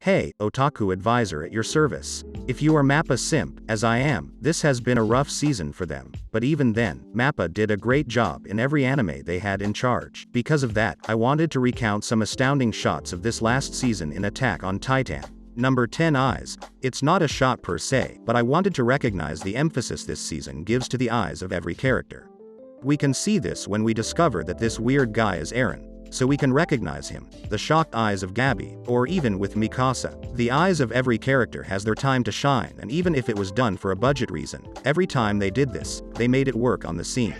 Hey, Otaku Advisor at your service. If you are Mappa simp, as I am, this has been a rough season for them, but even then, Mappa did a great job in every anime they had in charge. Because of that, I wanted to recount some astounding shots of this last season in Attack on Titan. Number 10 Eyes. It's not a shot per se, but I wanted to recognize the emphasis this season gives to the eyes of every character. We can see this when we discover that this weird guy is Eren, so we can recognize him, the shocked eyes of Gabi, or even with Mikasa. The eyes of every character has their time to shine, and even if it was done for a budget reason, every time they did this, they made it work on the scene.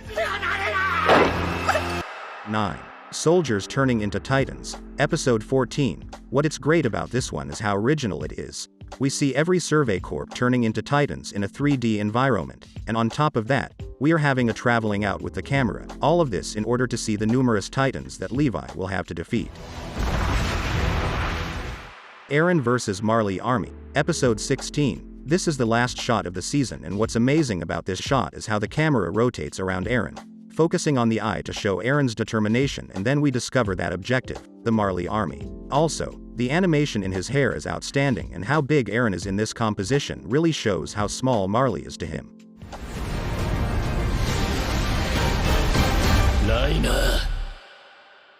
9. Soldiers turning into Titans. Episode 14. What it's great about this one is how original it is. We see every Survey Corps turning into Titans in a 3D environment, and on top of that, we are having a traveling out with the camera, all of this in order to see the numerous Titans that Levi will have to defeat. Eren vs. Marley Army. Episode 16. This is the last shot of the season, and what's amazing about this shot is how the camera rotates around Eren, focusing on the eye to show Eren's determination, and then we discover that objective, the Marley Army. Also, the animation in his hair is outstanding, and how big Eren is in this composition really shows how small Marley is to him.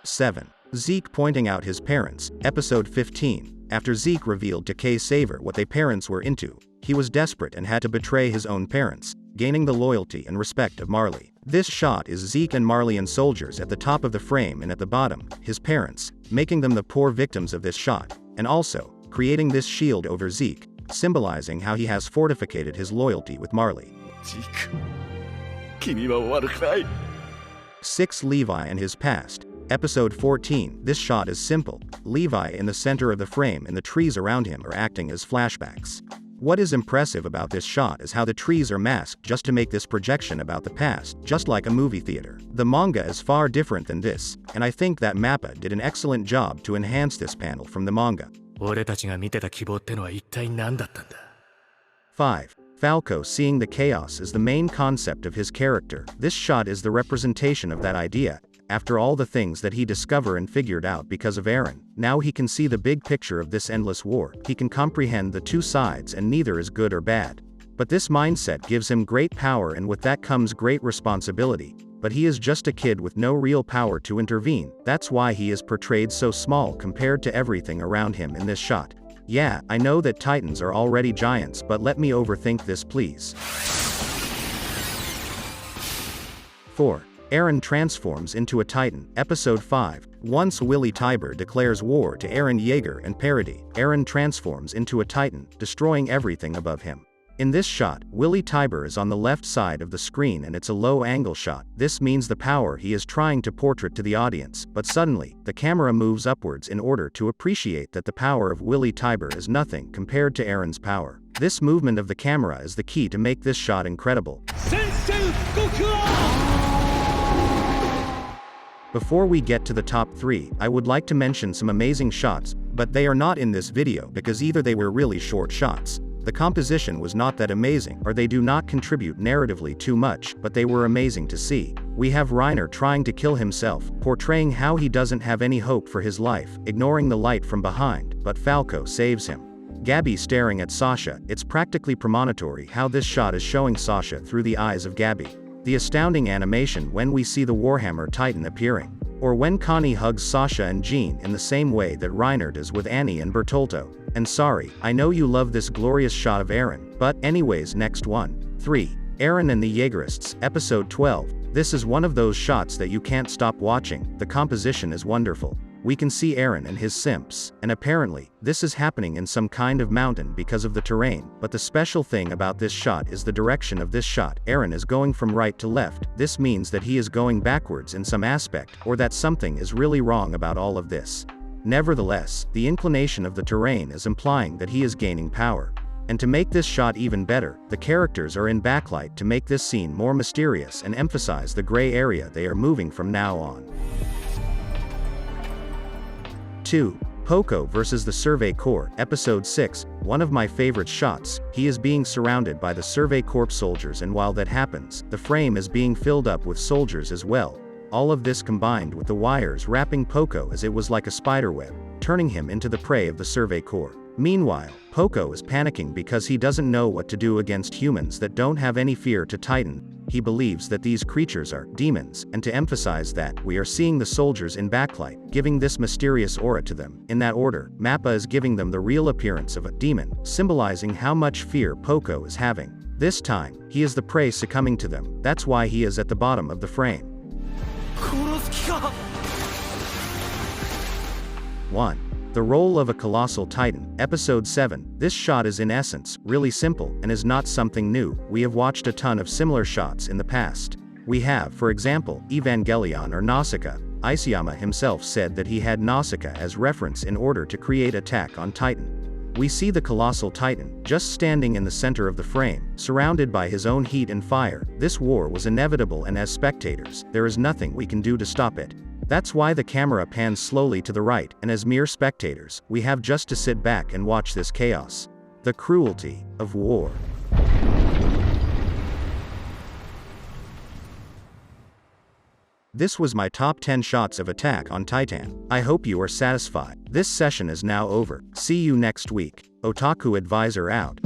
7. Zeke pointing out his parents. Episode 15. After Zeke revealed to K-Saver what their parents were into, he was desperate and had to betray his own parents, gaining the loyalty and respect of Marley. This shot is Zeke and Marley and soldiers at the top of the frame, and at the bottom, his parents, making them the poor victims of this shot, and also, creating this shield over Zeke, symbolizing how he has fortificated his loyalty with Marley. 6. Levi and his past. Episode 14. This shot is simple. Levi in the center of the frame, and the trees around him are acting as flashbacks. What is impressive about this shot is how the trees are masked just to make this projection about the past, just like a movie theater. The manga is far different than this, and I think that Mappa did an excellent job to enhance this panel from the manga. 5. Falco seeing the chaos is the main concept of his character. This shot is the representation of that idea. After all the things that he discovered and figured out because of Eren, now he can see the big picture of this endless war. He can comprehend the two sides, and neither is good or bad. But this mindset gives him great power, and with that comes great responsibility. But he is just a kid with no real power to intervene. That's why he is portrayed so small compared to everything around him in this shot. Yeah, I know that Titans are already giants, but let me overthink this, please. 4. Eren transforms into a Titan. Episode 5. Once Willy Tybur declares war to Eren Yeager and Parody, Eren transforms into a Titan, destroying everything above him. In this shot, Willy Tybur is on the left side of the screen, and it's a low-angle shot. This means the power he is trying to portray to the audience, but suddenly, the camera moves upwards in order to appreciate that the power of Willy Tybur is nothing compared to Eren's power. This movement of the camera is the key to make this shot incredible. Before we get to the top 3, I would like to mention some amazing shots, but they are not in this video because either they were really short shots, the composition was not that amazing, or they do not contribute narratively too much, but they were amazing to see. We have Reiner trying to kill himself, portraying how he doesn't have any hope for his life, ignoring the light from behind, but Falco saves him. Gabi staring at Sasha. It's practically premonitory how this shot is showing Sasha through the eyes of Gabi. The astounding animation when we see the Warhammer Titan appearing. Or when Connie hugs Sasha and Jean in the same way that Reiner does with Annie and Bertolto. And sorry, I know you love this glorious shot of Eren, but anyways, next one. 3. Eren and the Jaegerists. Episode 12. This is one of those shots that you can't stop watching. The composition is wonderful. We can see Eren and his simps, and apparently, this is happening in some kind of mountain because of the terrain, but the special thing about this shot is the direction of this shot. Eren is going from right to left. This means that he is going backwards in some aspect, or that something is really wrong about all of this. Nevertheless, the inclination of the terrain is implying that he is gaining power. And to make this shot even better, the characters are in backlight to make this scene more mysterious and emphasize the gray area they are moving from now on. 2. Poco vs. the Survey Corps. Episode 6. One of my favorite shots. He is being surrounded by the Survey Corps soldiers, and while that happens, the frame is being filled up with soldiers as well. All of this combined with the wires wrapping Poco as it was like a spiderweb, turning him into the prey of the Survey Corps. Meanwhile, Poco is panicking because he doesn't know what to do against humans that don't have any fear to Titan. He believes that these creatures are demons, and to emphasize that, we are seeing the soldiers in backlight, giving this mysterious aura to them. In that order, Mappa is giving them the real appearance of a demon, symbolizing how much fear Poco is having. This time, he is the prey succumbing to them. That's why he is at the bottom of the frame. 1. The Role of a Colossal Titan, Episode 7. This shot is in essence, really simple, and is not something new. We have watched a ton of similar shots in the past. We have, for example, Evangelion or Nausicaa. Isayama himself said that he had Nausicaa as reference in order to create Attack on Titan. We see the Colossal Titan, just standing in the center of the frame, surrounded by his own heat and fire. This war was inevitable, and as spectators, there is nothing we can do to stop it. That's why the camera pans slowly to the right, and as mere spectators, we have just to sit back and watch this chaos. The cruelty of war. This was my top 10 shots of Attack on Titan. I hope you are satisfied. This session is now over. See you next week. Otaku Advisor out.